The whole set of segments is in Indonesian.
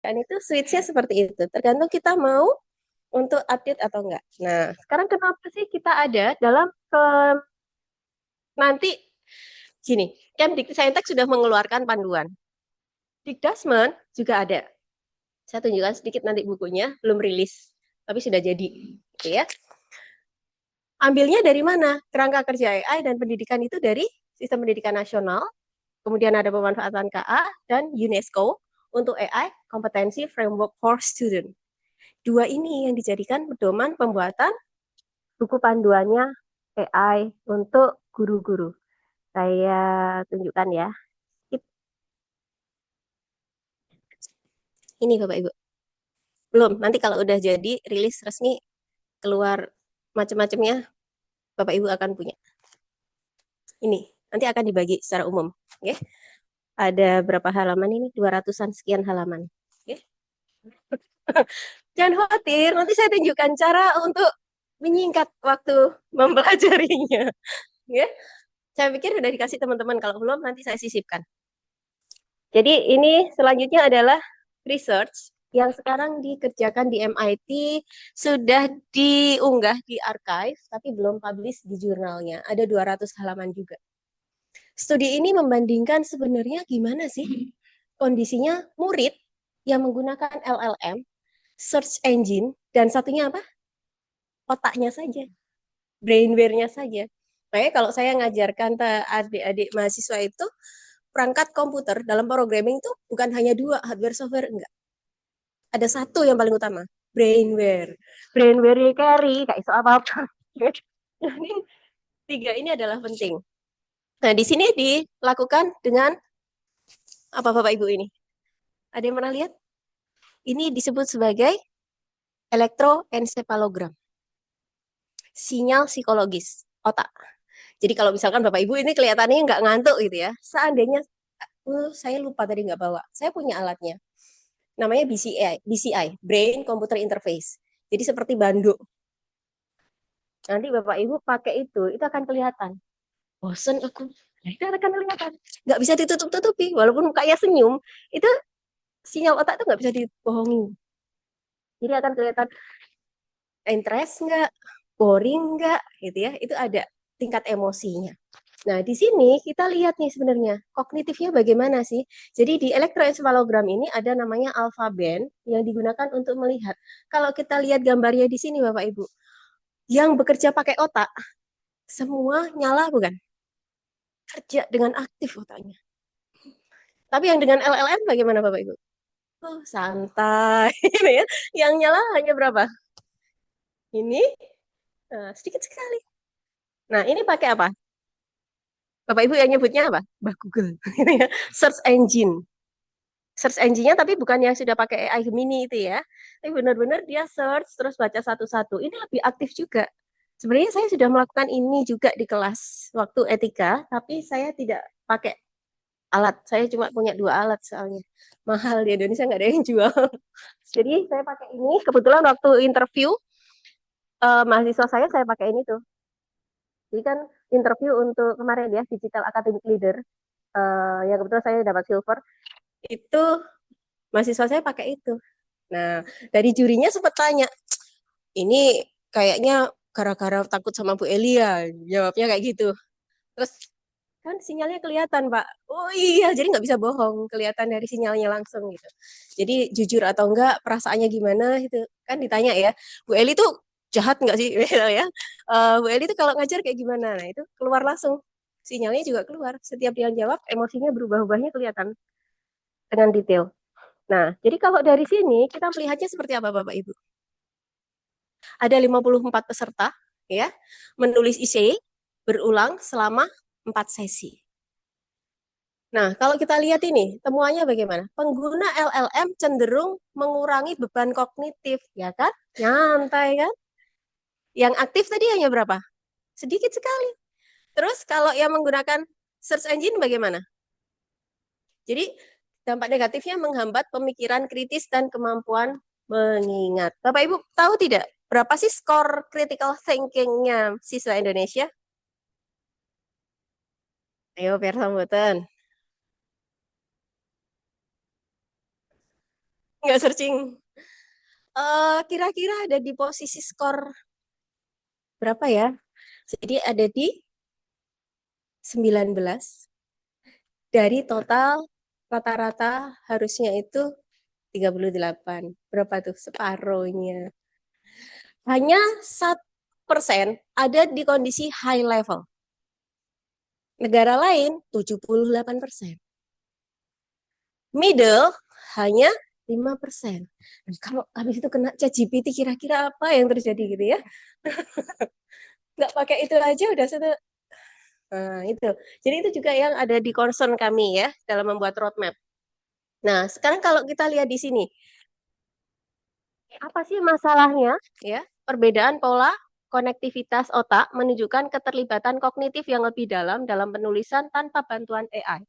Dan itu switch-nya seperti itu. Tergantung kita mau untuk update atau enggak. Nah, sekarang kenapa sih kita ada dalam nanti gini, Kemdikbudristek sudah mengeluarkan panduan. Dikdasmen juga ada. Saya tunjukkan sedikit nanti bukunya, belum rilis, tapi sudah jadi. Oke ya. Ambilnya dari mana? Kerangka kerja AI dan pendidikan itu dari Sistem Pendidikan Nasional, kemudian ada pemanfaatan KA dan UNESCO untuk AI Kompetensi Framework for Student. Dua ini yang dijadikan pedoman pembuatan buku panduannya AI untuk guru-guru. Saya tunjukkan ya. Ini Bapak Ibu. Belum, nanti kalau udah jadi rilis resmi keluar macam-macamnya, Bapak Ibu akan punya. Ini nanti akan dibagi secara umum. Oke. Ada berapa halaman ini? 200-an sekian halaman. Oke. Jangan khawatir, nanti saya tunjukkan cara untuk menyingkat waktu mempelajarinya. Ya. Saya pikir sudah dikasih teman-teman, kalau belum nanti saya sisipkan. Jadi ini selanjutnya adalah research yang sekarang dikerjakan di MIT, sudah diunggah di archive tapi belum publish di jurnalnya. Ada 200 halaman juga. Studi ini membandingkan sebenarnya gimana sih kondisinya murid yang menggunakan LLM, search engine, dan satunya apa? Otaknya saja, brainware-nya saja. Makanya kalau saya ngajarkan adik-adik mahasiswa itu, perangkat komputer dalam programming itu bukan hanya dua, hardware, software, enggak. Ada satu yang paling utama, brainware. Brainware carry, kayak iso apa-apa. Jadi, tiga ini adalah penting. Nah, di sini dilakukan dengan apa Bapak Ibu ini? Ada yang pernah lihat? Ini disebut sebagai elektroensefalogram. Sinyal psikologis otak. Jadi kalau misalkan Bapak Ibu ini kelihatannya nggak ngantuk gitu ya, seandainya saya lupa tadi nggak bawa, saya punya alatnya. Namanya BCI, Brain Computer Interface. Jadi seperti banduk. Nanti Bapak Ibu pakai itu akan kelihatan. Bosen aku. Itu akan kelihatan. Nggak bisa ditutup-tutupi. Walaupun mukanya senyum, itu sinyal otak itu nggak bisa dibohongi. Jadi akan kelihatan interest nggak, boring nggak, gitu ya. Itu ada tingkat emosinya. Nah, di sini kita lihat nih sebenarnya kognitifnya bagaimana sih. Jadi di elektroencephalogram ini ada namanya alpha band yang digunakan untuk melihat. Kalau kita lihat gambarnya di sini Bapak Ibu, yang bekerja pakai otak semua nyala bukan? Kerja dengan aktif otaknya. Tapi yang dengan LLM bagaimana Bapak Ibu? Oh, santai ya. Yang nyala hanya berapa? Ini sedikit sekali. Nah, ini pakai apa? Bapak Ibu yang nyebutnya apa? Bah Google. Search engine. Search engine-nya tapi bukan yang sudah pakai AI Gemini itu ya. Tapi benar-benar dia search terus baca satu-satu. Ini lebih aktif juga. Sebenarnya saya sudah melakukan ini juga di kelas waktu etika, tapi saya tidak pakai alat. Saya cuma punya dua alat soalnya. Mahal di Indonesia nggak ada yang jual. Jadi saya pakai ini. Kebetulan waktu interview mahasiswa saya pakai ini tuh. Jadi kan interview untuk kemarin ya Digital Academic Leader, yang kebetulan saya dapat silver, itu mahasiswa saya pakai itu. Nah, dari jurinya sempat tanya, ini kayaknya gara-gara takut sama Bu Elia, jawabnya kayak gitu. Terus kan sinyalnya kelihatan Pak. Oh iya, jadi nggak bisa bohong, kelihatan dari sinyalnya langsung gitu. Jadi jujur atau enggak, perasaannya gimana itu kan ditanya ya. Bu Eli tuh jahat nggak sih? Gitu ya. Bu Eli tuh kalau ngajar kayak gimana? Nah itu keluar langsung, sinyalnya juga keluar. Setiap dia jawab, emosinya berubah-ubahnya kelihatan dengan detail. Nah, jadi kalau dari sini kita melihatnya seperti apa Bapak Ibu? Ada 54 peserta ya, menulis essay berulang selama 4 sesi. Nah, kalau kita lihat ini, temuannya bagaimana? Pengguna LLM cenderung mengurangi beban kognitif, ya kan? Nyantai kan? Yang aktif tadi hanya berapa? Sedikit sekali. Terus kalau yang menggunakan search engine bagaimana? Jadi dampak negatifnya menghambat pemikiran kritis dan kemampuan mengingat. Bapak Ibu tahu tidak berapa sih skor critical thinking-nya siswa Indonesia? Ayo, Persa Mboten. nggak searching. Kira-kira ada di posisi skor berapa ya? Jadi ada di 19 dari total rata-rata harusnya itu 38. Berapa tuh? Separohnya. Hanya 1% ada di kondisi high level. Negara lain 78%. Middle hanya 5%. Dan kalau habis itu kena ChatGPT kira-kira apa yang terjadi gitu ya? Nggak pakai itu aja udah satu. Nah, itu. Jadi itu juga yang ada di concern kami ya dalam membuat roadmap. Nah, sekarang kalau kita lihat di sini, apa sih masalahnya? Ya, perbedaan pola konektivitas otak menunjukkan keterlibatan kognitif yang lebih dalam penulisan tanpa bantuan AI.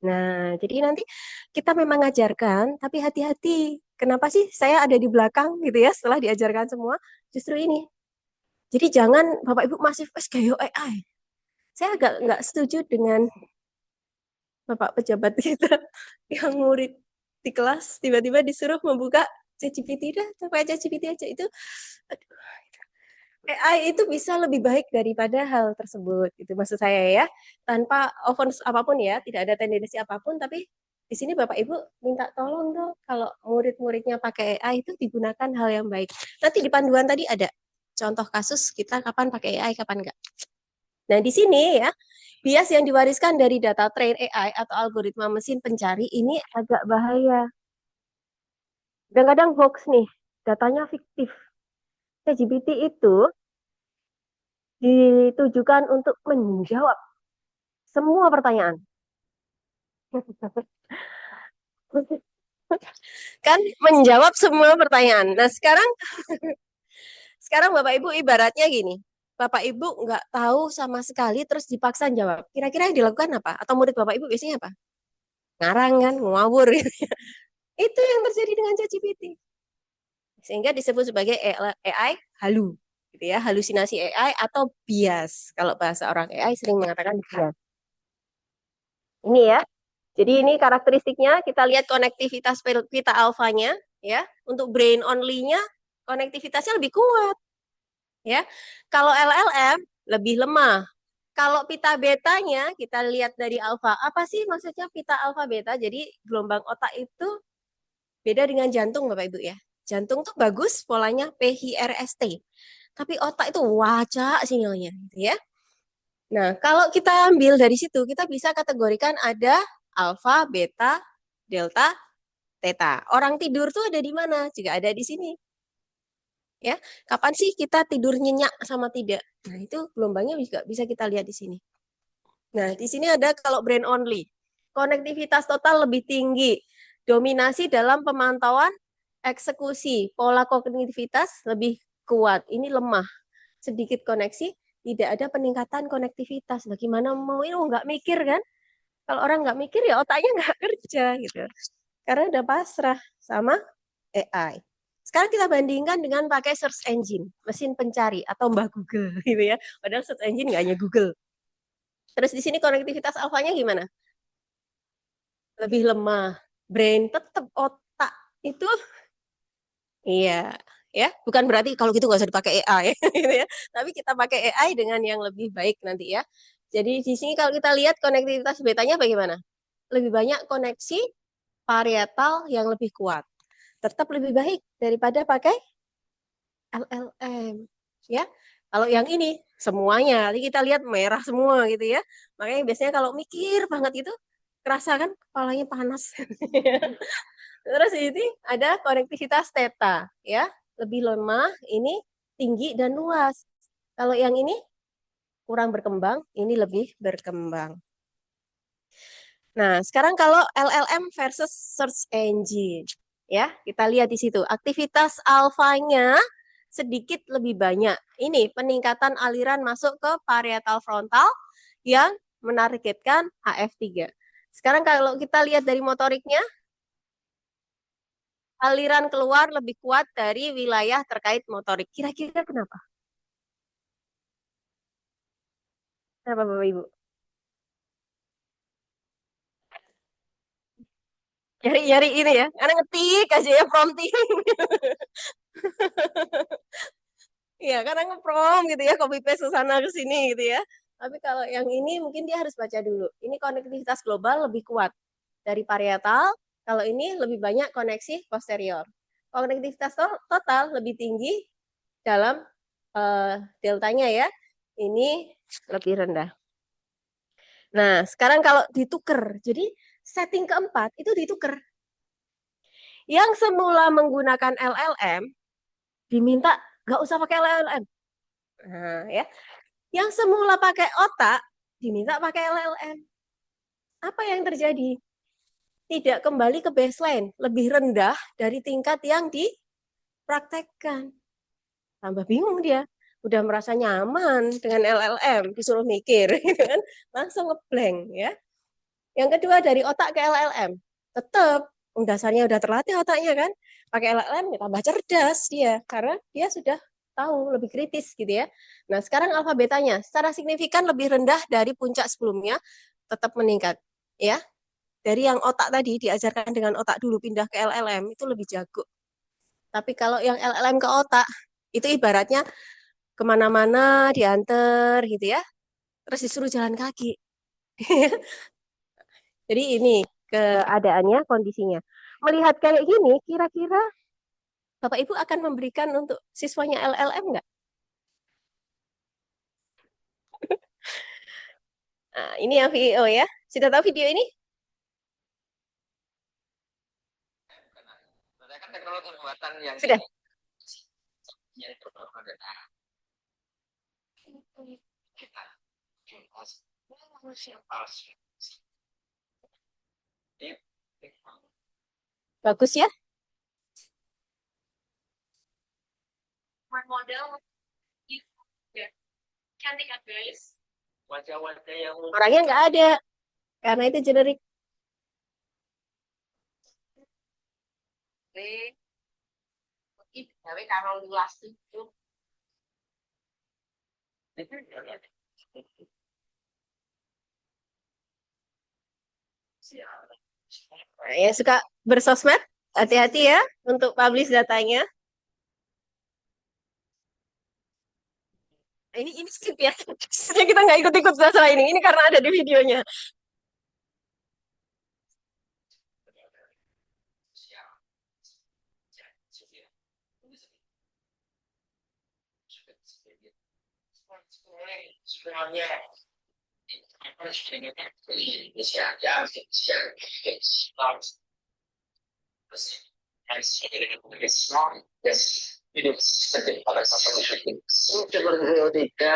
Nah, jadi nanti kita memang ngajarkan, tapi hati-hati. Kenapa sih saya ada di belakang gitu ya setelah diajarkan semua? Justru ini. Jadi jangan Bapak Ibu masih gayo AI. Saya agak nggak setuju dengan Bapak pejabat kita yang murid di kelas tiba-tiba disuruh membuka ChatGPT dah, coba ChatGPT aja itu. Aduh, AI itu bisa lebih baik daripada hal tersebut, itu maksud saya ya. Tanpa offense apapun ya, tidak ada tendensi apapun, tapi di sini Bapak Ibu minta tolong dong kalau murid-muridnya pakai AI itu digunakan hal yang baik. Nanti di panduan tadi ada contoh kasus kita kapan pakai AI, kapan enggak. Nah, di sini ya, bias yang diwariskan dari data train AI atau algoritma mesin pencari ini agak bahaya. Kadang-kadang hoax nih, datanya fiktif. ChatGPT itu ditujukan untuk menjawab semua pertanyaan. Kan menjawab semua pertanyaan. Nah, sekarang Bapak Ibu ibaratnya gini. Bapak Ibu nggak tahu sama sekali terus dipaksa jawab. Kira-kira yang dilakukan apa? Atau murid Bapak Ibu biasanya apa? Ngarang kan, ngawur gitu. Itu yang terjadi dengan ChatGPT. Sehingga disebut sebagai AI halu. Gitu ya, halusinasi AI atau bias. Kalau bahasa orang AI sering mengatakan bias. Ini ya. Jadi ini karakteristiknya, kita lihat konektivitas pita alfanya ya. Untuk brain only-nya konektivitasnya lebih kuat ya. Kalau LLM lebih lemah. Kalau pita betanya kita lihat dari alfa. Apa sih maksudnya pita alfa beta? Jadi gelombang otak itu beda dengan jantung Bapak Ibu ya. Jantung tuh bagus polanya PHRST. Tapi otak itu wajah sinyalnya gitu ya. Nah, kalau kita ambil dari situ, kita bisa kategorikan ada alfa, beta, delta, theta. Orang tidur tuh ada di mana? Juga ada di sini. Ya, kapan sih kita tidur nyenyak sama tidak? Nah, itu gelombangnya juga bisa kita lihat di sini. Nah, di sini ada kalau brain only. Konektivitas total lebih tinggi. Dominasi dalam pemantauan eksekusi. Pola kognitivitas lebih kuat. Ini lemah. Sedikit koneksi, tidak ada peningkatan konektivitas. Bagaimana mau ini nggak mikir kan? Kalau orang nggak mikir ya otaknya nggak kerja gitu. Karena udah pasrah sama AI. Sekarang kita bandingkan dengan pakai search engine, mesin pencari atau Mbah Google gitu ya. Padahal search engine nggak hanya Google. Terus di sini konektivitas alfanya gimana? Lebih lemah. Brain tetap otak itu iya ya, bukan berarti kalau gitu nggak usah dipakai AI gitu ya. Tapi kita pakai AI dengan yang lebih baik nanti ya. Jadi di sini kalau kita lihat konektivitas betanya bagaimana? Lebih banyak koneksi parietal yang lebih kuat. Tetap lebih baik daripada pakai LLM ya. Kalau yang ini semuanya, nanti kita lihat merah semua gitu ya. Makanya biasanya kalau mikir banget itu kerasa kan kepalanya panas. Terus ini ada konektivitas theta ya, lebih lemah, ini tinggi dan luas. Kalau yang ini kurang berkembang, ini lebih berkembang. Nah, sekarang kalau LLM versus search engine ya, kita lihat di situ aktivitas alfanya sedikit lebih banyak. Ini peningkatan aliran masuk ke parietal frontal yang menargetkan HF3. Sekarang kalau kita lihat dari motoriknya, aliran keluar lebih kuat dari wilayah terkait motorik. Kira-kira kenapa? Kenapa Bapak Ibu? Nyari-nyari ini ya, karena ngetik aja ya prompting. Iya, karena nge-prompt gitu ya, copy paste ke sana ke sini gitu ya. Tapi kalau yang ini mungkin dia harus baca dulu. Ini konektivitas global lebih kuat dari parietal. Kalau ini lebih banyak koneksi posterior. Konektivitas total lebih tinggi dalam deltanya ya. Ini lebih rendah. Nah, sekarang kalau dituker, jadi setting keempat itu dituker. Yang semula menggunakan LLM diminta nggak usah pakai LLM. Nah, ya. Yang semula pakai otak diminta pakai LLM. Apa yang terjadi? Tidak kembali ke baseline, lebih rendah dari tingkat yang dipraktekkan. Tambah bingung dia. Udah merasa nyaman dengan LLM, disuruh mikir, gitu kan? Langsung ngeblank ya. Yang kedua dari otak ke LLM, tetap dasarnya udah terlatih otaknya kan, pakai LLM ya tambah cerdas dia karena dia sudah tahu lebih kritis gitu ya. Nah sekarang alfa betanya secara signifikan lebih rendah dari puncak sebelumnya, tetap meningkat ya. Dari yang otak tadi diajarkan dengan otak dulu pindah ke LLM itu lebih jago. Tapi kalau yang LLM ke otak itu ibaratnya kemana-mana diantar gitu ya, terus disuruh jalan kaki. Jadi ini keadaannya, kondisinya. Melihat kayak gini, kira-kira Bapak Ibu akan memberikan untuk siswanya LLM nggak? Nah, ini yang VEO ya. Sudah tahu video ini? Sudah. Bagus ya. Orangnya nggak ada, karena itu generik. Nah, yang suka bersosmed, hati-hati ya untuk publish datanya. Ini skip ya. Kita nggak ikut-ikut masalah ini. Ini karena ada di videonya.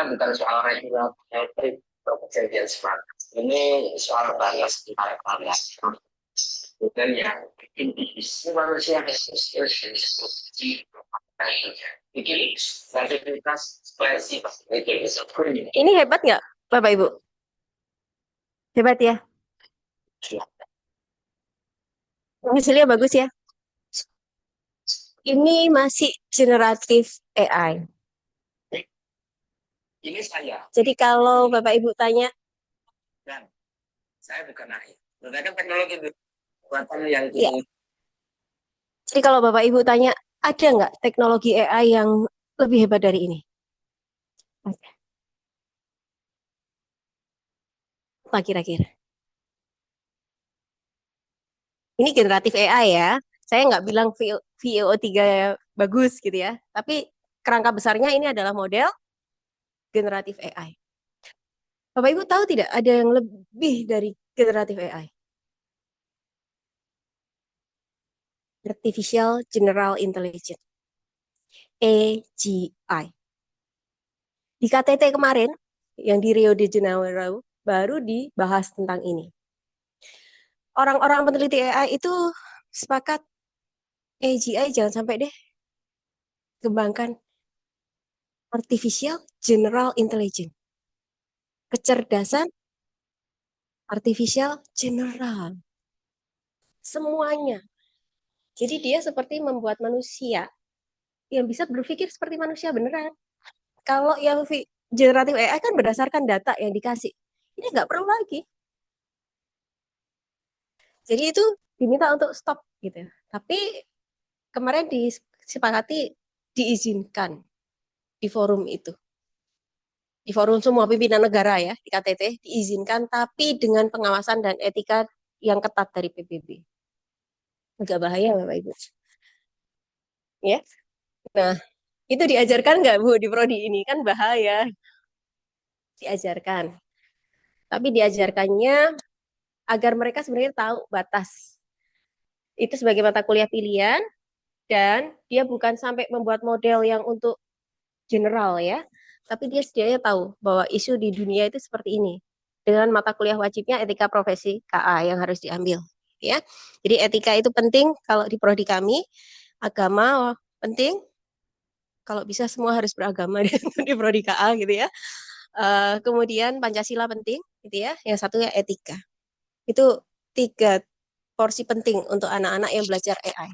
Bukan soal regular perjanjian smart. Ini soal balas dan yang ini manusia bikin kreativitas ekspresi. Ini hebat nggak, Bapak Ibu? Hebat ya. Hasilnya bagus ya. Ini masih generatif AI. Ini saya. Jadi kalau Bapak Ibu tanya, Dan saya bukan AI. Menggunakan teknologi buatan yang ya. Jadi kalau Bapak Ibu tanya, ada nggak teknologi AI yang lebih hebat dari ini? Ada. Apa kira-kira? Ini generatif AI ya. Saya nggak bilang VEO3 bagus gitu ya. Tapi kerangka besarnya ini adalah model generatif AI. Bapak Ibu tahu tidak ada yang lebih dari generatif AI? Artificial General Intelligence, AGI. Di KTT kemarin, yang di Rio de Janeiro, baru dibahas tentang ini. Orang-orang peneliti AI itu sepakat AGI jangan sampai deh kembangkan Artificial General Intelligence. Kecerdasan artificial general. Semuanya. Jadi dia seperti membuat manusia yang bisa berpikir seperti manusia beneran. Kalau yang generatif AI kan berdasarkan data yang dikasih. Ini nggak perlu lagi. Jadi itu diminta untuk stop gitu. Tapi kemarin disepakati diizinkan di forum itu. Di forum semua pimpinan negara ya, di KTT diizinkan tapi dengan pengawasan dan etika yang ketat dari PBB. Agak bahaya Bapak Ibu. Ya. Nah, itu diajarkan nggak Bu di prodi ini? Kan bahaya. Diajarkan. Tapi diajarkannya agar mereka sebenarnya tahu batas. Itu sebagai mata kuliah pilihan dan dia bukan sampai membuat model yang untuk general ya, tapi dia setidaknya tahu bahwa isu di dunia itu seperti ini. Dengan mata kuliah wajibnya etika profesi KA yang harus diambil ya. Jadi etika itu penting kalau di prodi kami, agama penting. Kalau bisa semua harus beragama di prodi KA gitu ya. Kemudian Pancasila penting gitu ya. Yang satu ya etika. Itu tiga porsi penting untuk anak-anak yang belajar AI.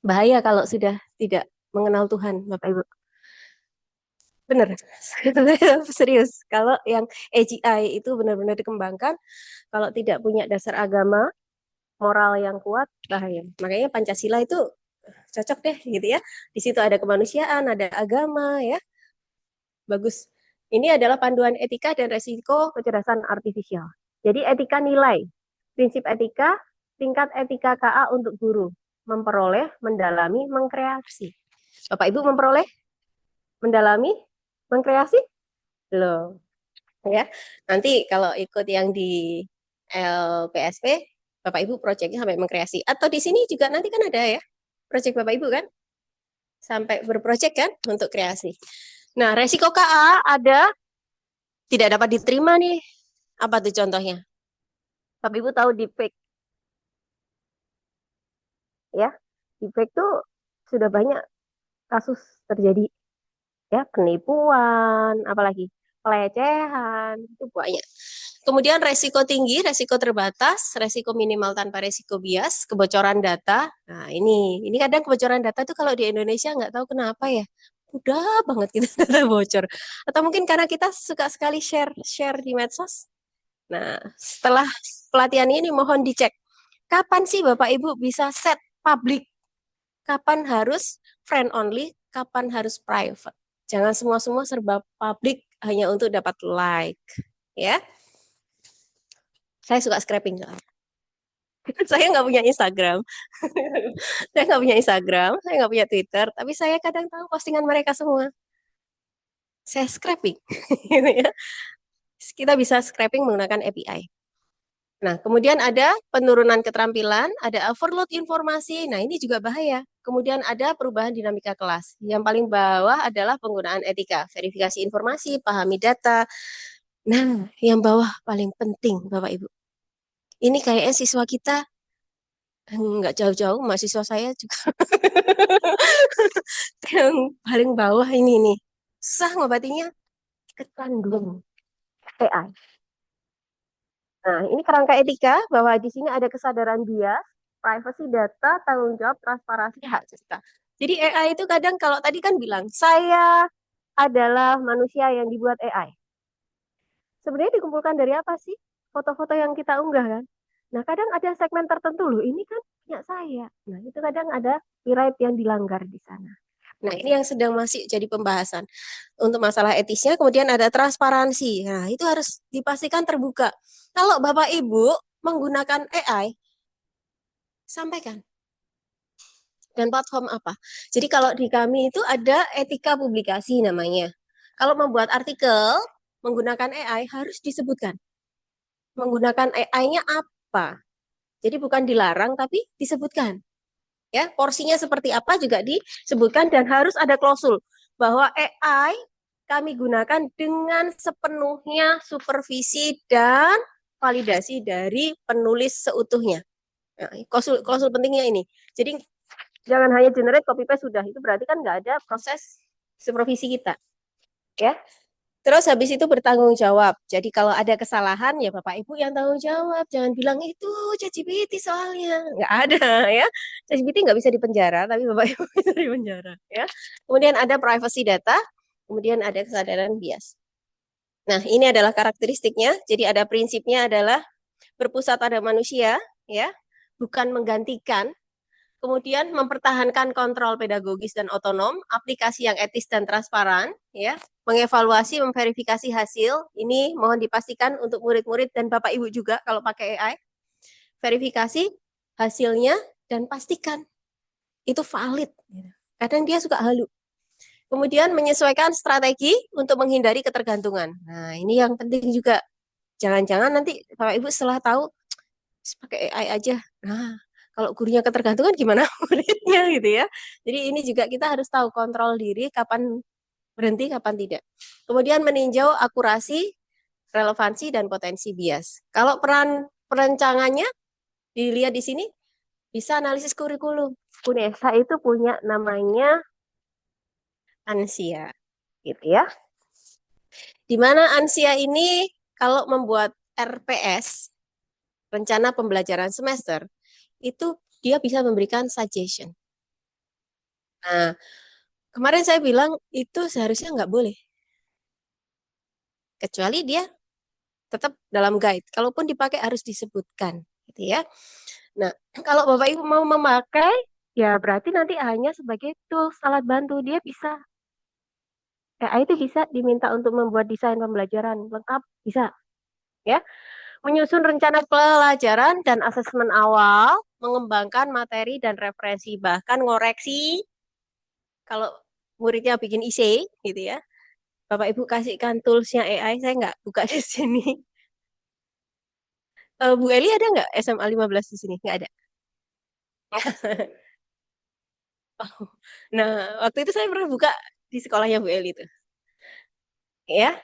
Bahaya kalau sudah tidak mengenal Tuhan, Bapak Ibu. Benar, serius. Kalau yang AGI itu benar-benar dikembangkan, kalau tidak punya dasar agama, moral yang kuat, bahaya. Makanya Pancasila itu cocok deh gitu ya. Di situ ada kemanusiaan, ada agama ya. Bagus. Ini adalah panduan etika dan resiko kecerdasan artifisial. Jadi etika nilai, prinsip etika, tingkat etika KA untuk guru, memperoleh, mendalami, mengkreasi. Bapak Ibu memperoleh, mendalami, mengkreasi? Belum. Ya. Nanti kalau ikut yang di LPSP, Bapak Ibu proyeknya sampai mengkreasi. Atau di sini juga nanti kan ada ya, proyek Bapak Ibu kan? Sampai berproyek kan untuk kreasi. Nah, resiko KA ada tidak dapat diterima nih. Apa tuh contohnya? Bapak Ibu tahu deepfake ya? Deepfake tuh sudah banyak kasus terjadi ya, penipuan, apalagi pelecehan, itu banyak. Kemudian resiko tinggi, resiko terbatas, resiko minimal tanpa resiko bias, kebocoran data. Nah, ini kadang kebocoran data tuh kalau di Indonesia nggak tahu kenapa ya. Udah banget kita data bocor. Atau mungkin karena kita suka sekali share di medsos. Nah, setelah pelatihan ini mohon dicek. Kapan sih Bapak Ibu bisa set public? Kapan harus friend only? Kapan harus private? Jangan semua-semua serba public hanya untuk dapat like. Ya, saya suka scraping soalnya. Saya nggak punya Instagram. Saya nggak punya Instagram, saya nggak punya Twitter, tapi saya kadang tahu postingan mereka semua. Saya scraping. Gitu ya. Kita bisa scraping menggunakan API. Nah, kemudian ada penurunan keterampilan, ada overload informasi. Nah, ini juga bahaya. Kemudian ada perubahan dinamika kelas. Yang paling bawah adalah penggunaan etika, verifikasi informasi, pahami data. Nah, yang bawah paling penting, Bapak Ibu. Ini kayaknya siswa kita nggak jauh-jauh, mahasiswa saya juga yang paling bawah ini nih. Susah ngobatinya, kecanduan AI. Nah, ini kerangka etika bahwa di sini ada kesadaran bias, privacy data, tanggung jawab, transparansi, hak cipta. Jadi AI itu kadang kalau tadi kan bilang, saya adalah manusia yang dibuat AI. Sebenarnya dikumpulkan dari apa sih? Foto-foto yang kita unggah kan? Nah, kadang ada segmen tertentu loh, ini kan punya saya. Nah, itu kadang ada copyright yang dilanggar di sana. Nah, ini yang sedang masih jadi pembahasan. Untuk masalah etisnya, kemudian ada transparansi. Nah, itu harus dipastikan terbuka. Kalau Bapak Ibu menggunakan AI, sampaikan. Dan platform apa? Jadi kalau di kami itu ada etika publikasi namanya. Kalau membuat artikel menggunakan AI harus disebutkan. Menggunakan AI-nya apa? Jadi bukan dilarang tapi disebutkan. Ya, porsinya seperti apa juga disebutkan dan harus ada klausul bahwa AI kami gunakan dengan sepenuhnya supervisi dan validasi dari penulis seutuhnya. Nah, klausul pentingnya ini. Jadi jangan hanya generate copy paste sudah, itu berarti kan nggak ada proses supervisi kita. Ya, terus habis itu bertanggung jawab. Jadi kalau ada kesalahan ya Bapak Ibu yang tanggung jawab. Jangan bilang itu ChatGPT soalnya. Nggak ada ya. ChatGPT nggak bisa dipenjara, tapi Bapak Ibu bisa dipenjara. Ya. Kemudian ada privacy data, kemudian ada kesadaran bias. Nah ini adalah karakteristiknya. Jadi ada prinsipnya adalah berpusat pada manusia, ya, bukan menggantikan. Kemudian mempertahankan kontrol pedagogis dan otonom, aplikasi yang etis dan transparan, ya, mengevaluasi, memverifikasi hasil. Ini mohon dipastikan untuk murid-murid dan Bapak Ibu juga kalau pakai AI. Verifikasi hasilnya dan pastikan itu valid. Kadang dia suka halu. Kemudian menyesuaikan strategi untuk menghindari ketergantungan. Nah, ini yang penting juga. Jangan-jangan nanti Bapak Ibu setelah tahu pakai AI aja. Nah, kalau gurunya ketergantungan gimana muridnya gitu ya. Jadi ini juga kita harus tahu kontrol diri kapan berhenti, kapan tidak. Kemudian meninjau akurasi, relevansi dan potensi bias. Kalau perancangannya dilihat di sini bisa analisis kurikulum. UNESA itu punya namanya ANSIA gitu ya. Di mana ANSIA ini kalau membuat RPS, rencana pembelajaran semester, itu dia bisa memberikan suggestion. Nah, kemarin saya bilang itu seharusnya nggak boleh, kecuali dia tetap dalam guide. Kalaupun dipakai harus disebutkan, gitu ya. Nah, kalau Bapak Ibu mau memakai, ya berarti nanti hanya sebagai tools alat bantu. Dia bisa, AI itu bisa diminta untuk membuat desain pembelajaran lengkap, bisa, ya. Menyusun rencana pelajaran dan asesmen awal, mengembangkan materi dan referensi, bahkan ngoreksi kalau muridnya bikin IC, gitu ya. Bapak Ibu kasihkan toolsnya AI, saya nggak buka di sini. Bu Eli ada nggak SMA 15 di sini? Nggak ada. Nah, waktu itu saya pernah buka di sekolahnya Bu Eli itu. Ya,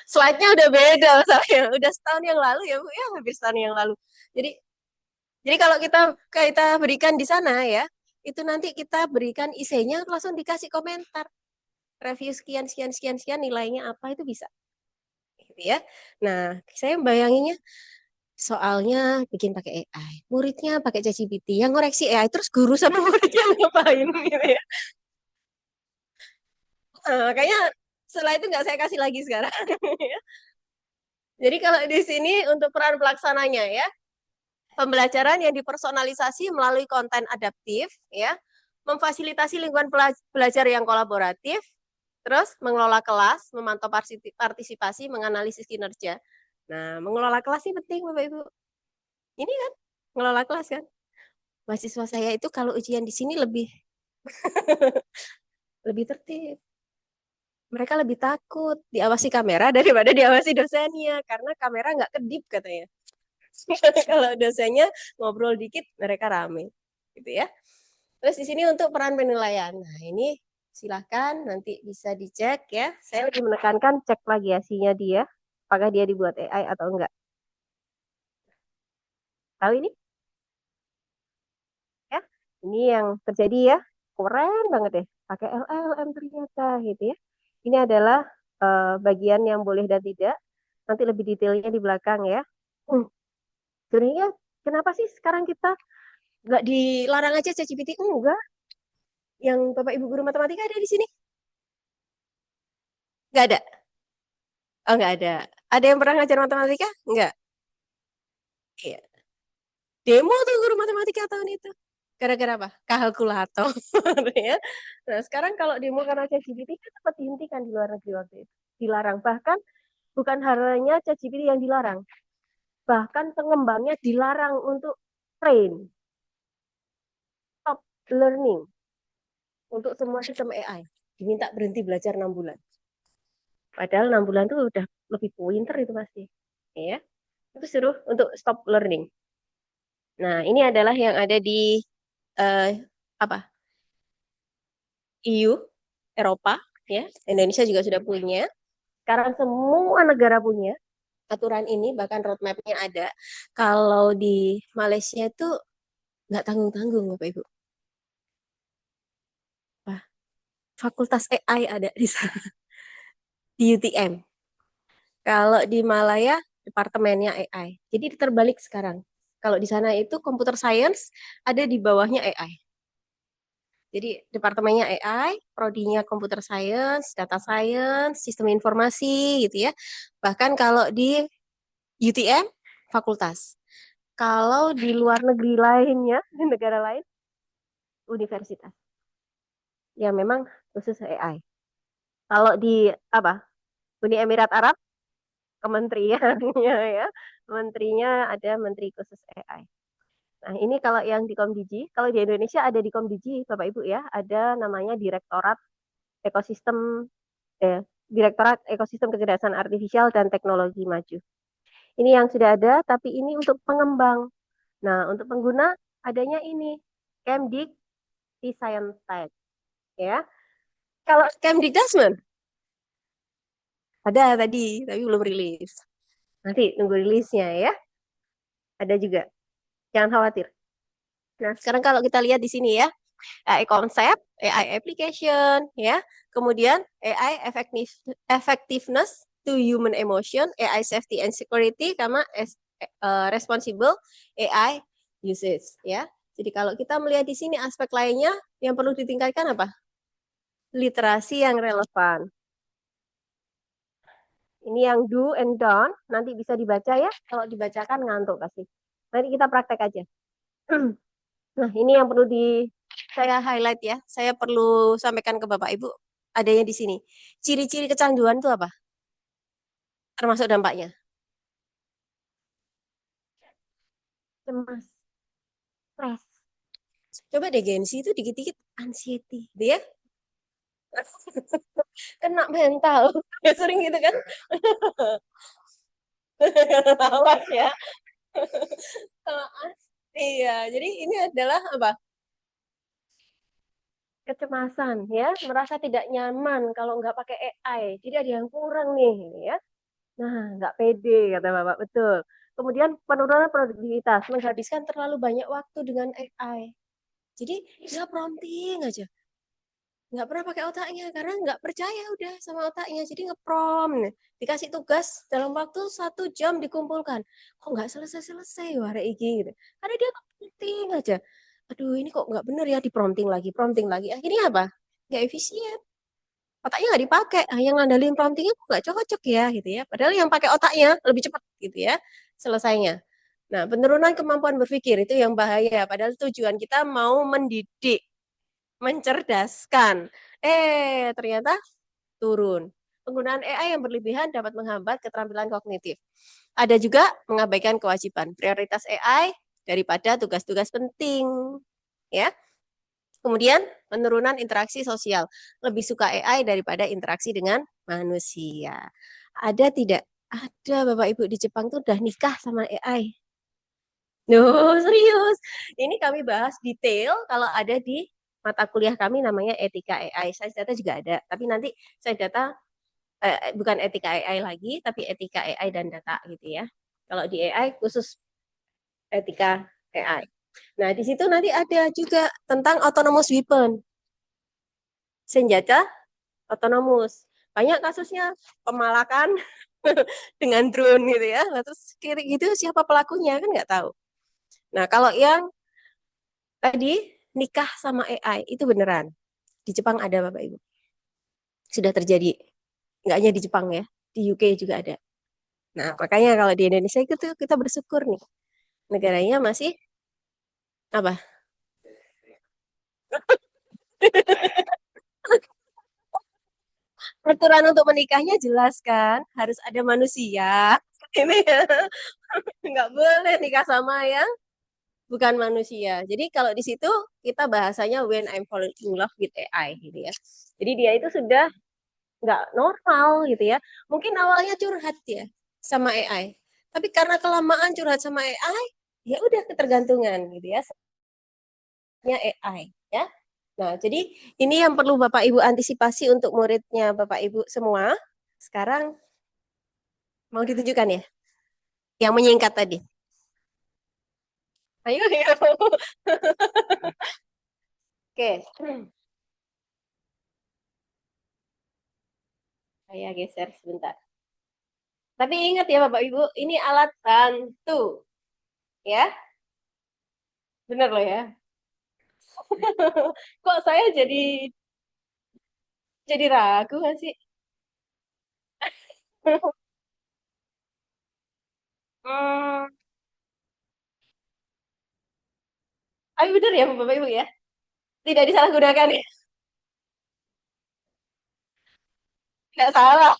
slide-nya udah beda saya. Udah setahun yang lalu ya Bu, ya hampir setahun yang lalu. Jadi, jadi kalau kita berikan di sana ya, itu nanti kita berikan IC-nya langsung dikasih komentar. Review sekian, sekian, sekian, sekian, nilainya apa itu bisa. Gitu ya. Nah, saya bayanginnya soalnya bikin pakai AI, muridnya pakai ChatGPT, yang ngoreksi AI, terus guru sama muridnya ngapain gitu ya. Kayaknya setelah itu nggak saya kasih lagi sekarang. Jadi kalau di sini untuk peran pelaksananya ya, pembelajaran yang dipersonalisasi melalui konten adaptif, ya, memfasilitasi lingkungan belajar yang kolaboratif, terus mengelola kelas, memantau partisipasi, menganalisis kinerja. Nah, mengelola kelas ini penting Bapak Ibu. Ini kan mengelola kelas kan. Mahasiswa saya itu kalau ujian di sini lebih lebih tertib. Mereka lebih takut diawasi kamera daripada diawasi dosennya karena kamera nggak kedip katanya. Kalau dosennya ngobrol dikit mereka rame, gitu ya. Terus di sini untuk peran penilaian. Nah ini silahkan nanti bisa dicek ya. Saya lebih menekankan cek plagiasinya dia, apakah dia dibuat AI atau enggak. Tahu ini? Ya, ini yang terjadi ya. Keren banget deh. Pakai LLM ternyata gitu ya. Ini adalah bagian yang boleh dan tidak. Nanti lebih detailnya di belakang ya. Hmm. Sebenarnya kenapa sih sekarang kita nggak dilarang aja ChatGPT? Enggak. Yang Bapak Ibu guru matematika ada di sini? Nggak ada. Oh, nggak ada. Ada yang pernah ngajar matematika? Nggak. Iya. Demo tuh guru matematika tahun itu. Gara-gara apa? Kalkulator. Ya. Nah, sekarang kalau demo karena ChatGPT kan sempat dihentikan di luar negeri waktu itu. Dilarang. Bahkan bukan hanya ChatGPT yang dilarang. Bahkan pengembangnya dilarang untuk train, stop learning untuk semua sistem AI. Diminta berhenti belajar 6 bulan. Padahal 6 bulan itu udah lebih pinter itu pasti. Ya. Itu suruh untuk stop learning. Nah, ini adalah yang ada di uh, apa? EU, Eropa, ya. Indonesia juga sudah punya. Sekarang semua negara punya aturan ini, bahkan roadmap-nya ada. Kalau di Malaysia itu nggak tanggung-tanggung, Bapak Ibu. Wah, Fakultas AI ada di sana, di UTM. Kalau di Malaya, departemennya AI. Jadi terbalik sekarang. Kalau di sana itu computer science ada di bawahnya AI. Jadi departemennya AI, prodinya computer science, data science, sistem informasi gitu ya. Bahkan kalau di UTM fakultas. Kalau di luar negeri lainnya, di negara lain, universitas. Ya memang khusus AI. Kalau di apa? Uni Emirat Arab, kementeriannya ya. Menterinya ada menteri khusus AI. Nah, ini kalau yang di Komdigi, kalau di Indonesia ada di Komdigi, Bapak Ibu ya, ada namanya Ekosistem Direktorat Ekosistem Kecerdasan Artifisial dan Teknologi Maju. Ini yang sudah ada, tapi ini untuk pengembang. Nah, untuk pengguna adanya ini Kemdik Scientech ya. Kalau Kemdikdasmen ada tadi, tapi belum rilis. Nanti tunggu rilisnya ya. Ada juga. Jangan khawatir. Nah, sekarang kalau kita lihat di sini ya, AI konsep, AI application, ya. Kemudian AI effectiveness to human emotion, AI safety and security, sama responsible AI usage, ya. Jadi kalau kita melihat di sini aspek lainnya yang perlu ditingkatkan apa? Literasi yang relevan. Ini yang do and don't, nanti bisa dibaca ya. Kalau dibacakan ngantuk pasti. Nanti kita praktek aja. Nah, ini yang perlu saya highlight ya. Saya perlu sampaikan ke Bapak Ibu. Adanya di sini. Ciri-ciri kecanduan itu apa? Termasuk dampaknya. Cemas, stres. Coba deh Gensi itu dikit-dikit anxiety, gitu ya. Kena mental. Ya sering gitu kan. Awas ya. Iya, jadi ini adalah apa? Kecemasan ya, merasa tidak nyaman kalau nggak pakai AI. Jadi ada yang kurang nih, ya. Nah, nggak pede, kata Bapak. Betul. Kemudian penurunan produktivitas, menghabiskan terlalu banyak waktu dengan AI. Jadi dia prompting aja. Nggak pernah pakai otaknya, karena nggak percaya udah sama otaknya. Jadi ngeprom. Dikasih tugas dalam waktu 1 jam dikumpulkan. Kok nggak selesai-selesai, wah iki gitu. Karena dia prompting aja. Aduh, ini kok nggak bener ya, di prompting lagi, prompting lagi. Akhirnya apa? Nggak efisien, otaknya nggak dipakai. Ah, yang ngandelin promptingnya kok nggak cocok ya gitu ya. Padahal yang pakai otaknya lebih cepat gitu ya selesainya. Nah, penurunan kemampuan berpikir itu yang bahaya. Padahal tujuan kita mau mendidik, mencerdaskan. Ternyata turun. Penggunaan AI yang berlebihan dapat menghambat keterampilan kognitif. Ada juga mengabaikan kewajiban. Prioritas AI daripada tugas-tugas penting. Ya, kemudian penurunan interaksi sosial. Lebih suka AI daripada interaksi dengan manusia. Ada tidak? Ada Bapak Ibu di Jepang tuh udah nikah sama AI. No, serius. Ini kami bahas detail kalau ada di mata kuliah kami namanya etika AI. Saya data juga ada, tapi nanti saya data bukan etika AI lagi, tapi etika AI dan data gitu ya. Kalau di AI khusus etika AI. Nah, di situ nanti ada juga tentang autonomous weapon, senjata otonomus. Banyak kasusnya pemalakan dengan drone gitu ya. Nah, terus kiri gitu siapa pelakunya kan nggak tahu. Nah, kalau yang tadi nikah sama AI itu beneran. Di Jepang ada Bapak Ibu. Sudah terjadi. Nggak hanya di Jepang ya, di UK juga ada. Nah, makanya kalau di Indonesia itu kita bersyukur nih. Negaranya masih apa? Aturan untuk menikahnya jelas kan, harus ada manusia. Ini ya, nggak boleh nikah sama yang bukan manusia. Jadi kalau di situ kita bahasanya when I'm falling in love with AI gitu ya. Jadi dia itu sudah nggak normal gitu ya. Mungkin awalnya curhat ya sama AI. Tapi karena kelamaan curhat sama AI, ya udah ketergantungan gitu ya. Nya AI ya. Nah, jadi ini yang perlu Bapak Ibu antisipasi untuk muridnya Bapak Ibu semua. Sekarang mau ditunjukkan ya, yang menyingkat tadi. Ayo, ayo. Oke, saya geser sebentar. Tapi ingat ya Bapak Ibu, ini alat bantu ya. Bener loh ya. Kok saya jadi ragu nggak sih? Hmm, Tapi benar ya Bapak Ibu ya, tidak disalahgunakan ya, nggak salah.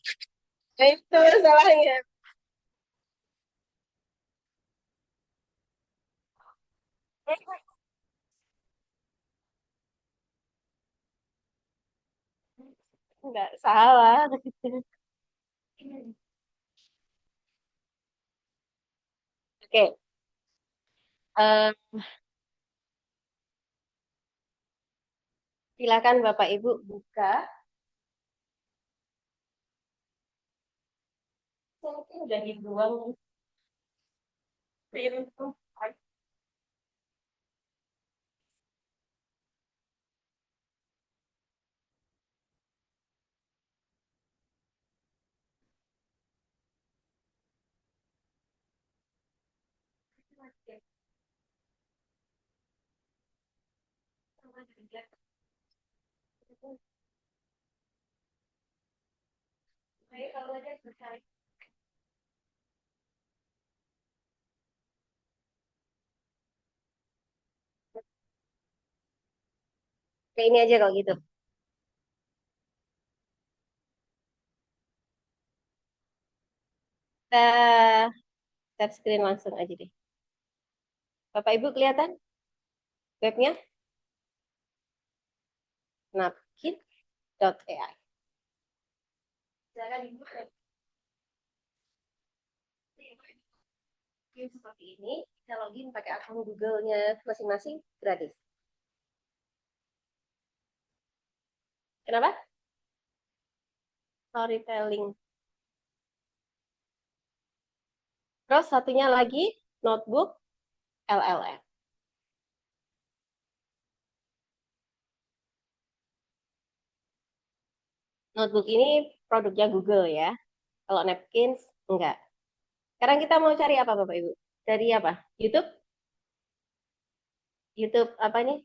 Nah, itu masalahnya. Nggak salah. Oke, eh, silakan Bapak Ibu buka. Mungkin udah dibuang. Pintu. Kayak ini aja kalau gitu. Kita share screen langsung aja deh. Bapak Ibu kelihatan webnya? Napkin.ai. Silakan dibuka. Seperti ini, kita login pakai akun Google-nya masing-masing gratis. Kenapa? Storytelling. Terus satunya lagi notebook LLM. Notebook ini produknya Google ya. Kalau Napkins enggak. Sekarang kita mau cari apa Bapak Ibu? Dari apa? YouTube? YouTube apa nih?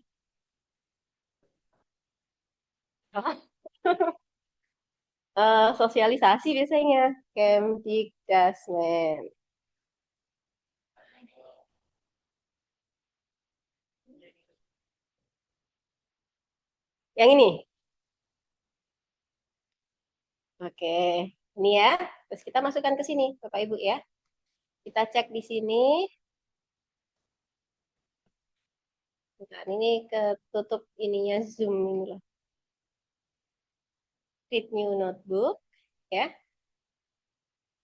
Oh. Sosialisasi biasanya. Kemdikdasmen. Yang ini. Oke. Ini ya. Terus kita masukkan ke sini, Bapak Ibu ya. Kita cek di sini. Nah, ini ketutup ininya Zoom ini loh. Create new notebook ya.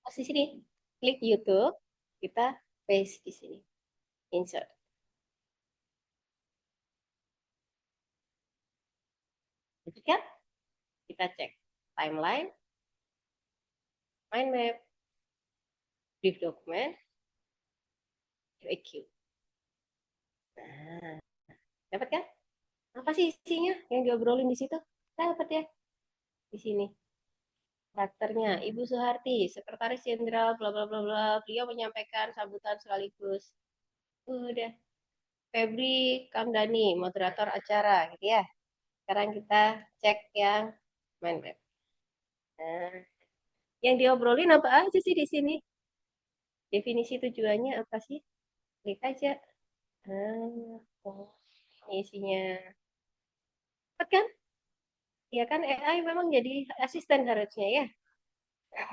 Terus di sini klik YouTube, kita paste di sini. Insert. Kan? Kita cek timeline, mind map, brief document, FAQ. Nah, dapat kan? Apa sih isinya yang diobrolin di situ? Dapat ya di sini. Karakternya Ibu Soeharti, Sekretaris Jenderal, bla bla bla bla. Beliau menyampaikan sambutan sekaligus. Udah. Febri Kamdani, moderator acara, gitu ya. Sekarang kita cek yang mind map. Nah, yang diobrolin apa aja sih di sini? Definisi tujuannya apa sih? Klik aja. Oh, isinya. Cepat kan? Ya kan AI memang jadi asisten harusnya ya. Ya.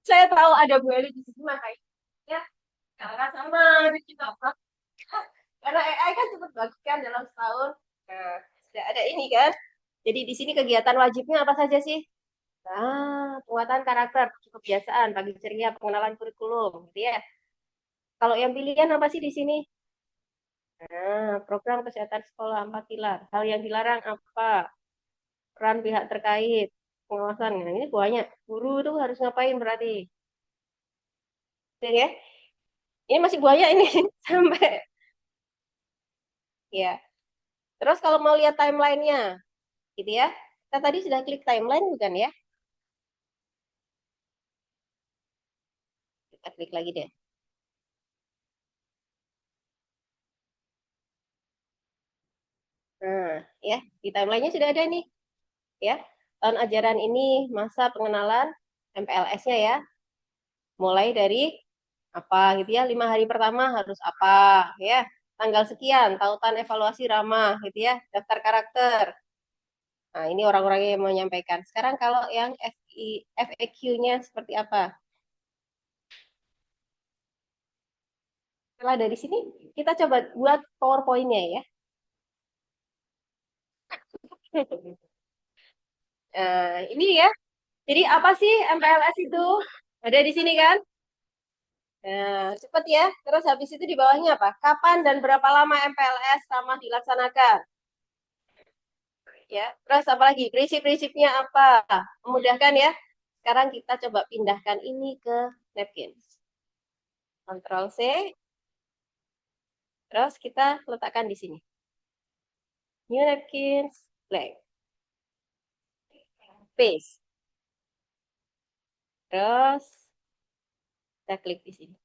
Saya tahu ada Bu Eli di sini makanya ya, karena sama di kita. Karena AI kan cepat bagus kan dalam setahun. Nah, sudah ada ini kan. Jadi di sini kegiatan wajibnya apa saja sih? Penguatan karakter, kebiasaan, pagi ceria, pengenalan kurikulum, gitu ya. Kalau yang pilihan apa sih di sini? Program kesehatan sekolah 4 pilar. Hal yang dilarang apa? Peran pihak terkait, pengawasan. Nah, ini banyak. Guru itu harus ngapain berarti? Ya, ini masih banyak ini sampai ya. Terus kalau mau lihat timelinenya, gitu ya. Kita tadi sudah klik timeline bukan ya? Kita klik lagi deh. Nah, ya, di timeline-nya sudah ada nih, ya. Tahun ajaran ini masa pengenalan MPLS-nya ya. Mulai dari apa gitu ya, 5 hari pertama harus apa ya. Tanggal sekian, tautan evaluasi ramah gitu ya, daftar karakter. Nah, ini orang-orang yang mau menyampaikan. Sekarang kalau yang FAQ-nya seperti apa? Setelah dari sini, kita coba buat PowerPoint-nya ya. Ini ya. Jadi apa sih MPLS itu? Ada di sini kan? Nah, cepet ya. Terus habis itu di bawahnya apa? Kapan dan berapa lama MPLS sama dilaksanakan? Ya. Terus apa lagi? Prinsip-prinsipnya apa? Memudahkan ya. Sekarang kita coba pindahkan ini ke napkins. Ctrl C. Terus kita letakkan di sini. New napkins, blank. Paste. Terus kita klik di sini.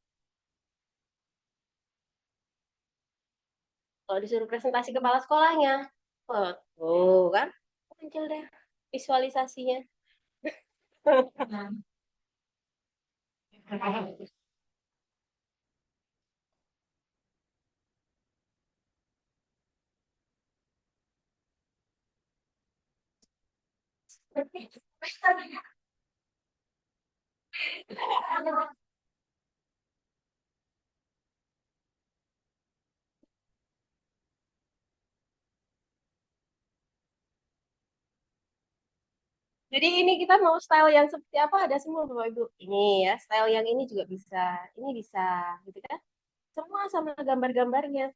Kalau disuruh presentasi kepala sekolahnya, oh kan, muncul deh visualisasinya. Jadi ini kita mau style yang seperti apa ada semua Bapak Ibu. Ini ya, style yang ini juga bisa, ini bisa, gitu kan? Semua sama gambar-gambarnya.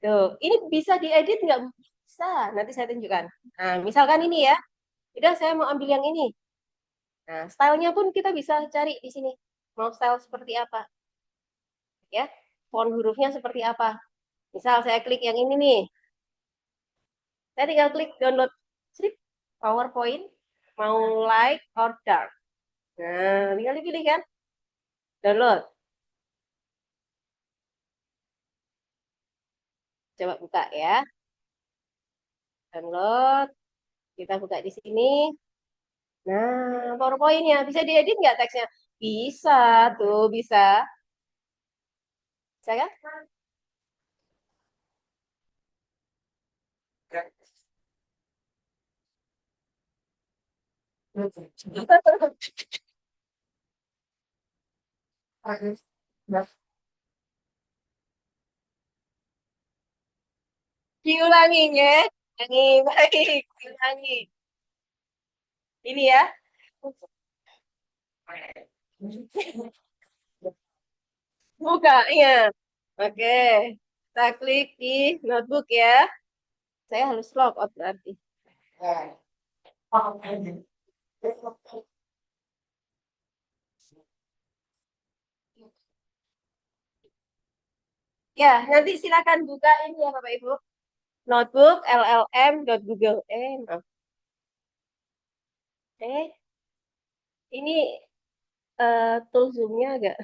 Tuh, ini bisa diedit nggak? Bisa. Nanti saya tunjukkan. Nah, misalkan ini ya, udah saya mau ambil yang ini. Nah, stylenya pun kita bisa cari di sini. Mau style seperti apa, ya? Font hurufnya seperti apa? Misal saya klik yang ini nih, saya tinggal klik download script PowerPoint, mau light or dark. Nah, tinggal dipilih kan, download. Coba buka ya, download. Kita buka di sini. Nah, PowerPoint-nya bisa diedit nggak teksnya? Bisa tuh, bisa. Bisa kan? Diulangi ya. Ulangi, baik. Ulangi. Ini ya. Buka, iya. Oke. Kita klik di notebook ya. Saya harus logout berarti. Ya, nanti silakan buka ini ya Bapak Ibu. Notebook llm.google. Maaf. Ini tool zoom-nya agak.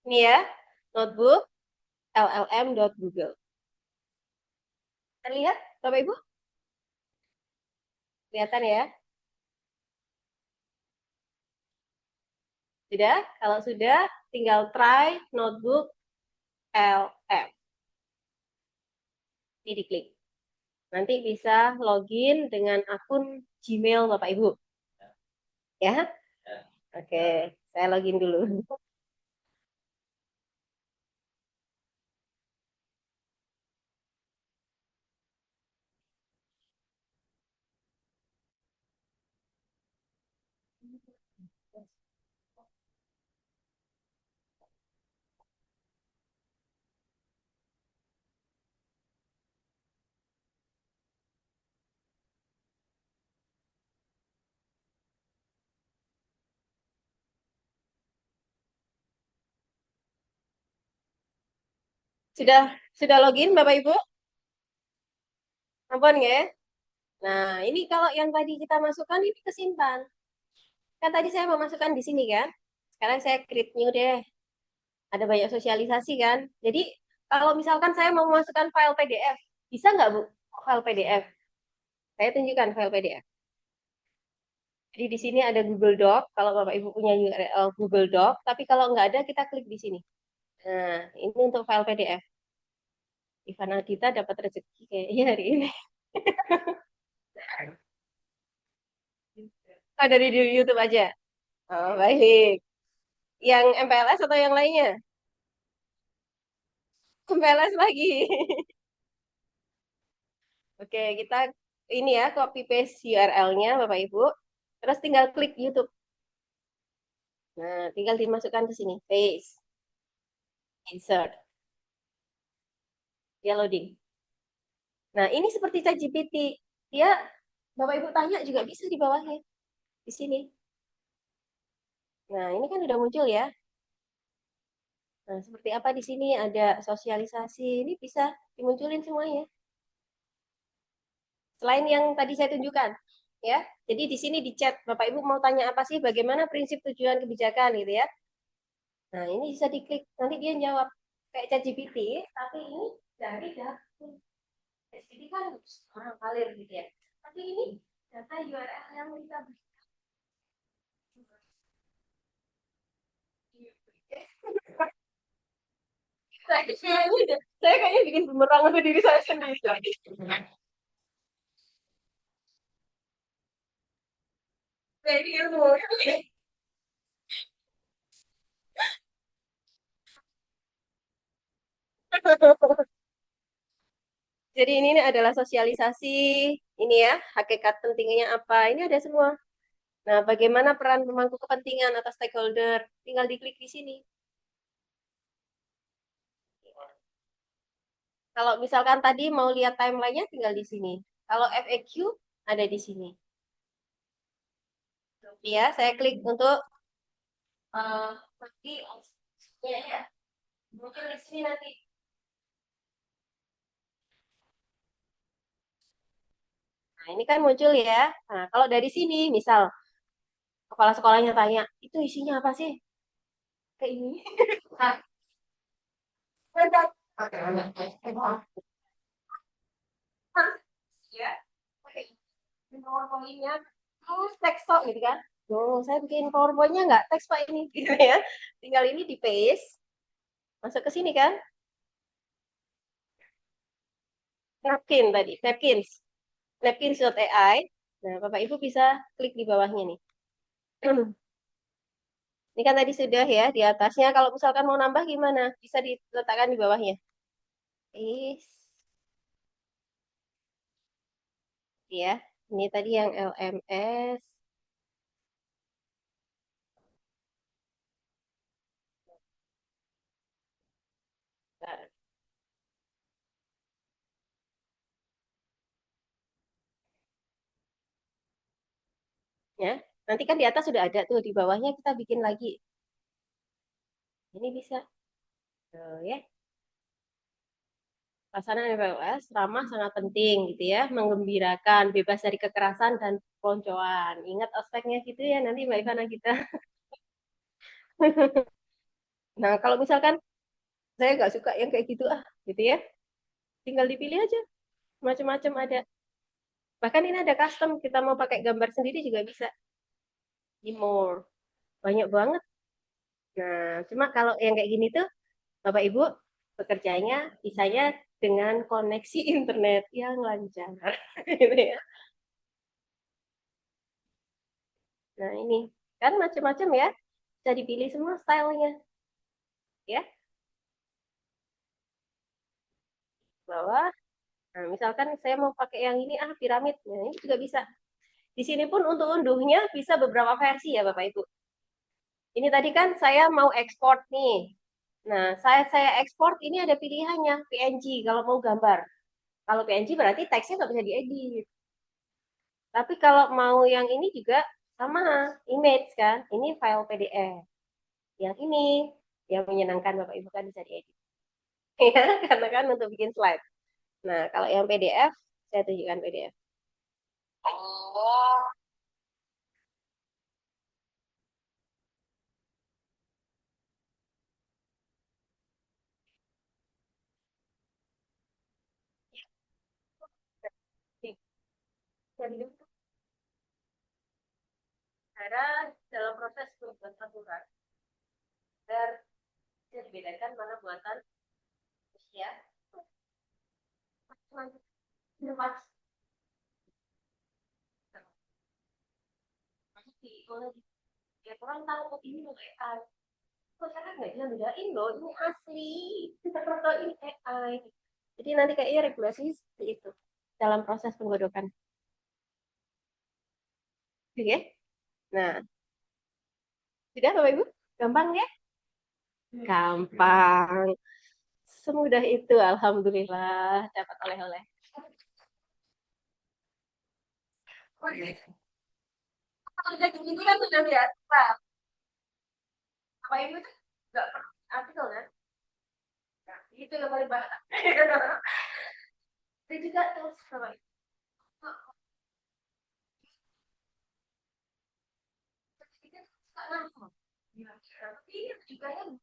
Ini ya, notebook llm.google. Terlihat Bapak Ibu? Kelihatan ya? Sudah? Kalau sudah, tinggal try notebook LM. Ini diklik. Nanti bisa login dengan akun Gmail Bapak Ibu. Ya? Oke, saya login dulu. Sudah login Bapak Ibu? Ampun ya? Nah, ini kalau yang tadi kita masukkan ini kesimpan. Kan tadi saya memasukkan di sini kan. Sekarang saya create new deh. Ada banyak sosialisasi kan. Jadi kalau misalkan saya mau memasukkan file PDF, bisa nggak Bu? File PDF. Saya tunjukkan file PDF. Jadi di sini ada Google Doc. Kalau Bapak Ibu punya URL Google Doc, tapi kalau nggak ada kita klik di sini. Nah, ini untuk file PDF. Ivana Dita dapat rezeki kayaknya hari ini. Oh, dari di YouTube aja. Oh, baik. Yang MPLS atau yang lainnya? MPLS lagi. Oke, kita ini ya copy paste URL-nya Bapak Ibu. Terus tinggal klik YouTube. Nah, tinggal dimasukkan ke sini. Paste, insert, dia loading. Nah, ini seperti ChatGPT. Dia Bapak Ibu tanya juga bisa di bawahnya. Di sini. Nah, ini kan udah muncul ya. Nah, seperti apa di sini ada sosialisasi. Ini bisa dimunculin semuanya. Selain yang tadi saya tunjukkan, ya. Jadi di sini di chat, Bapak Ibu mau tanya apa sih, bagaimana prinsip tujuan kebijakan gitu ya. Nah, ini bisa diklik, nanti dia jawab kayak ChatGPT, tapi ini dari data. ChatGPT kan orang kalir gitu ya. Tapi ini data URL yang kita saya kayaknya bikin bumerang untuk diri saya sendiri. Jadi ilmu. Jadi ini adalah sosialisasi, ini ya, hakikat pentingnya apa, ini ada semua. Nah, bagaimana peran pemangku kepentingan atau stakeholder? Tinggal diklik di sini. Kalau misalkan tadi mau lihat timelinenya, tinggal di sini. Kalau FAQ, ada di sini. Ya, saya klik untuk nanti ya, ya. Mungkin di sini nanti. Nah, ini kan muncul ya. Nah, kalau dari sini, misal kepala sekolahnya tanya, itu isinya apa sih? Kayak ini. Nah, ya. PowerPoint-nya terus teks tok gitu kan. Tuh, saya bikin PowerPoint-nya nggak teks Pak ini gitu ya. Tinggal ini di paste, masuk ke sini kan. Napkin tadi, napkins. Napkins.ai. Nah, Bapak Ibu bisa klik di bawahnya nih. Ini kan tadi sudah ya di atasnya. Kalau misalkan mau nambah gimana? Bisa diletakkan di bawahnya. Is, ya. Ini tadi yang LMS. Nah, ya. Nanti kan di atas sudah ada tuh, di bawahnya kita bikin lagi. Ini bisa. Tuh, ya. Pelaksanaan MPLS ramah sangat penting gitu ya, menggembirakan, bebas dari kekerasan dan peloncoan. Ingat aspeknya gitu ya nanti Mbak Ivana kita. Nah, kalau misalkan saya nggak suka yang kayak gitu gitu ya, tinggal dipilih aja. Macam-macam ada. Bahkan ini ada custom, kita mau pakai gambar sendiri juga bisa. Di more. Banyak banget. Nah, cuma kalau yang kayak gini tuh, Bapak Ibu bekerjanya bisanya dengan koneksi internet yang lancar. Gitu ya. Nah, ini kan macam-macam ya. Bisa dipilih semua stylenya. Ya, bawah. Nah, misalkan saya mau pakai yang ini, piramid. Nah, ini juga bisa. Di sini pun untuk unduhnya bisa beberapa versi ya, Bapak Ibu. Ini tadi kan saya mau ekspor nih. Nah, saya ekspor ini ada pilihannya PNG kalau mau gambar. Kalau PNG berarti teksnya nggak bisa diedit. Tapi kalau mau yang ini juga sama image kan. Ini file PDF. Yang ini yang menyenangkan Bapak Ibu kan bisa diedit. Ya, karena kan untuk bikin slide. Nah, kalau yang PDF saya tunjukkan PDF. Oh, dari dulu cara dalam proses membuat aturan agar bisa dibedakan mana buatan manusia, inovasi. Ya orang tahu ini loh AI. Kok saya nggak bisa bedain loh, ini asli. Kita tahu ini AI. Jadi nanti kayaknya regulasi seperti itu dalam proses penggodokan. Oke? Nah, sudah Bapak Ibu? Gampang ya? Gampang. Semudah itu, Alhamdulillah dapat oleh-oleh. Oh, iya. Kalau udah gini kan sudah biasa. Bapak Ibu tuh nggak perlu artikel kan? Nah, itu yang paling bahaya. Saya juga terus Bapak Ibu. Kita suka nangkep. Tapi ini juga yang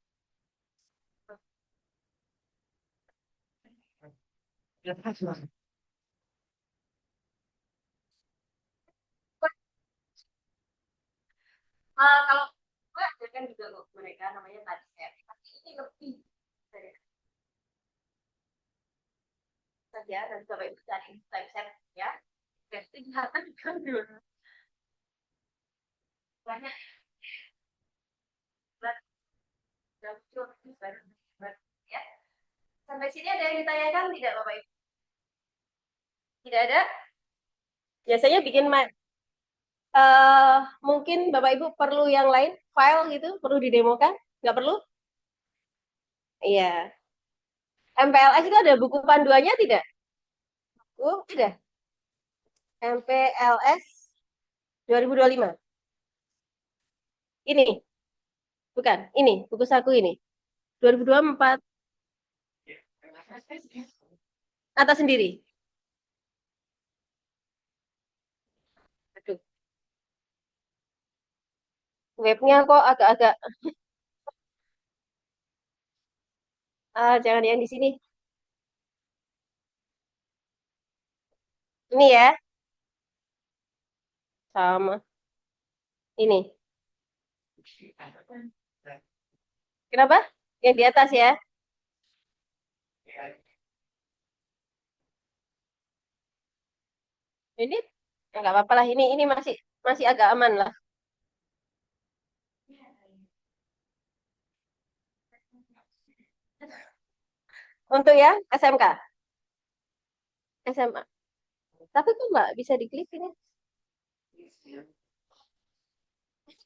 kalau gue ajarkan juga loh mereka namanya tadi saya. Tapi ini lebih dari saja dan Bapak Ibu cari typeset ya. Testing kelihatan juga dulu. Banyak ya. Sampai sini ada yang ditanyakan tidak Bapak Ibu? Tidak ada? Biasanya bikin mungkin Bapak Ibu perlu yang lain, file gitu, perlu didemokan? Nggak perlu? Iya. MPLS itu ada buku panduannya tidak? Oh, tidak. MPLS 2025. Ini, bukan. Ini, buku saku ini. 2024. Atas sendiri. Aduh, webnya kok agak-agak, jangan yang di sini. Ini ya, sama. Ini. Kenapa? Yang di atas ya. Ini ya nggak apa-apa lah. Ini masih masih agak aman lah. Untuk yang SMK, SMA. Tapi kok nggak bisa diklik ini?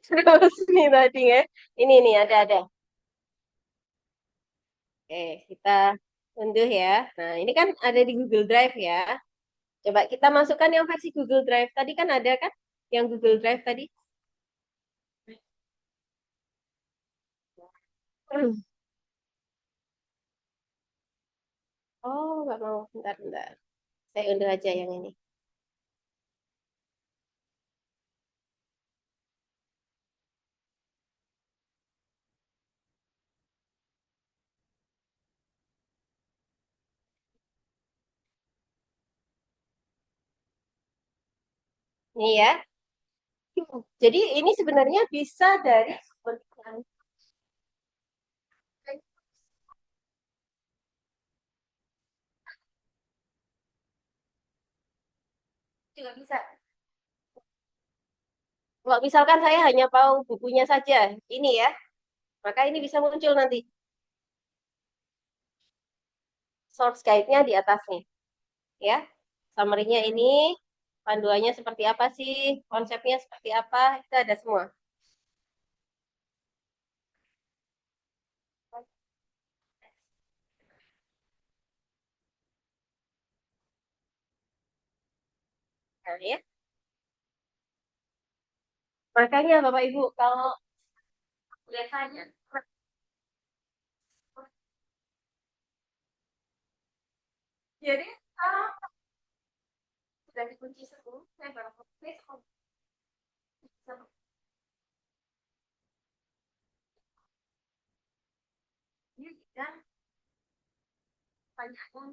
Terus nih tadi ya. Ini nih ada. Oke, kita unduh ya. Nah, ini kan ada di Google Drive ya. Coba kita masukkan yang versi Google Drive. Tadi kan ada kan yang Google Drive tadi. Oh, nggak mau. Bentar. Saya unduh aja yang ini. Ini ya. Jadi ini sebenarnya bisa dari sumber yang juga bisa. Kalau misalkan saya hanya tahu bukunya saja, ini ya, maka ini bisa muncul nanti source guide-nya di atas nih, ya. Summary-nya ini, panduannya seperti apa sih, konsepnya seperti apa, itu ada semua. Nah, ya. Makanya Bapak Ibu, kalau biasanya jadi sudah dikunci semua, saya baru besok dan banyak yang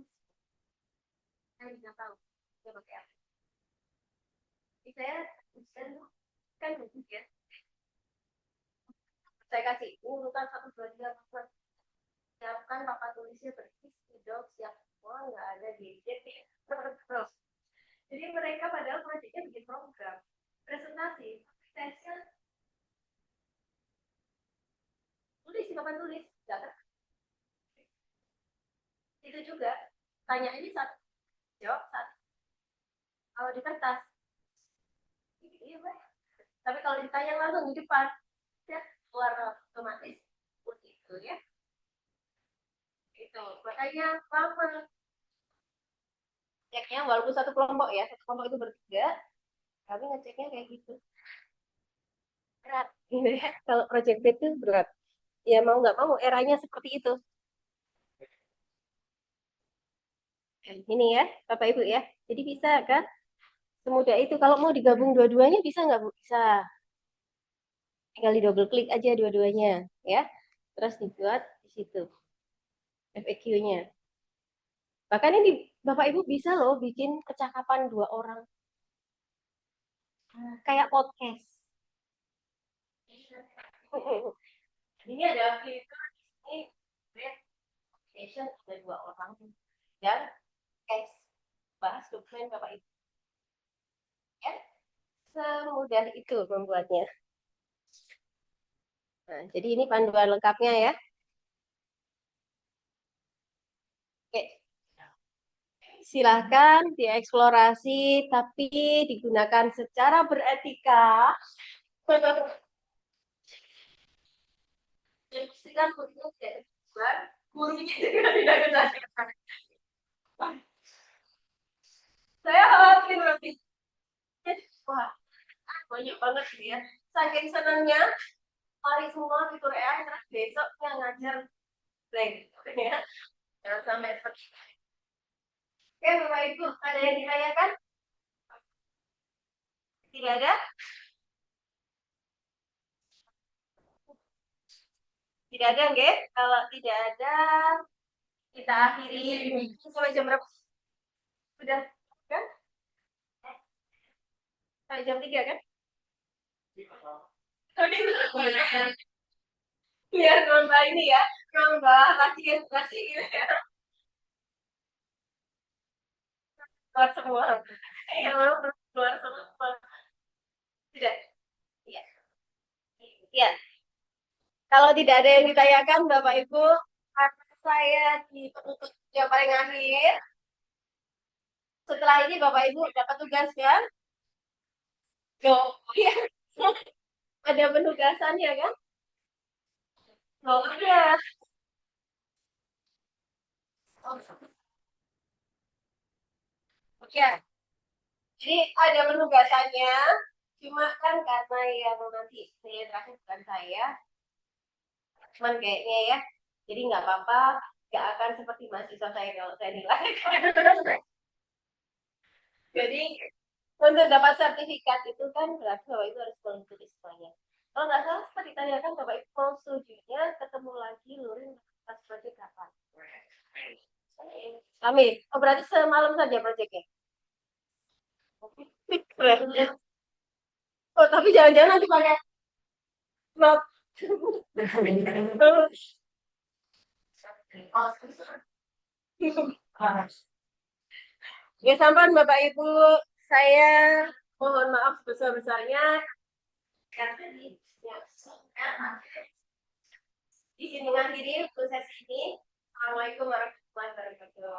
saya tidak tahu. Ya, pakai apa? Saya kan bagus ya. Saya kasih urutan 1, 2, 3, 4. Siapkan papan tulisnya bersih, tidak siap semua, nggak ada gadget ya. Terus. Jadi mereka padahal proyeknya bikin program presentasi, tesnya tulis di papan tulis, nggak. Itu juga tanya ini satu, jawab satu. Kalau di kertas, iya, tapi kalau ditanya langsung di depan, ya keluar otomatis itu ya. Itu makanya lama ceknya walaupun satu kelompok ya, satu kelompok itu bertiga, kami ngeceknya kayak gitu. Berat gitu ya. Kalau project bed itu berat. Ya mau nggak mau eranya seperti itu. Ini ya, Bapak Ibu ya. Jadi bisa kan? Semudah itu. Kalau mau digabung dua-duanya bisa nggak Bu? Bisa. Tinggal di double klik aja dua-duanya ya. Terus dibuat di situ FAQ-nya. Bahkan ini Bapak Ibu bisa loh bikin percakapan 2 orang. Kayak podcast. Ini ada fitur ini station ada 2 orang dan guys bahas dokumen Bapak Ibu ya. Semudah itu membuatnya. Nah, jadi ini panduan lengkapnya ya. Oke, silahkan dieksplorasi tapi digunakan secara beretika. Dan pastikan gurunya tidak dibuat, gurunya juga tidak kesakitan. Saya khawatir nanti. Wah, banyak banget sih ya. Saking senangnya, hari semua di Korea, terus besoknya ngajar blank. Ya. Jangan sampai seperti itu. Oke, Bapak Ibu, ada yang ditanyakan? Tidak ada? Tidak ada, nggih? Kalau tidak ada, kita akhiri sampai jam berapa? Sudah kan? Sampai jam 3 kan? Biar nambah ini ya, nambah lagi edukasi gitu ya. Keluar semua. Iya, keluar semua. Tidak. Iya. Iya. Kalau tidak ada yang ditanyakan, Bapak Ibu, karena saya di penutup yang paling akhir. Setelah ini Bapak Ibu dapat tugas kan? Oh, iya. Ada penugasannya kan? Oh, ada. Oh, oke. Jadi ada penugasannya. Cuma kan karena yang nanti saya terakhir bukan saya, cuman kayaknya ya. Jadi nggak apa-apa, nggak akan seperti mahasiswa saya kalau saya nilai. Jadi untuk dapat sertifikat itu kan berarti Bapak Ibu harus mengikuti semuanya. Kalau nggak salah sempat ditanyakan Bapak Ibu mau studinya ketemu lagi luring pas proyek kapan? Amin. Oh berarti semalam saja proyeknya. Keren. Oh tapi jangan-jangan nanti pakai not. Ya sampai Bapak Ibu, saya mohon maaf sebesar-besarnya karena di sini mengakhiri proses ini. Assalamualaikum warahmatullahi wabarakatuh.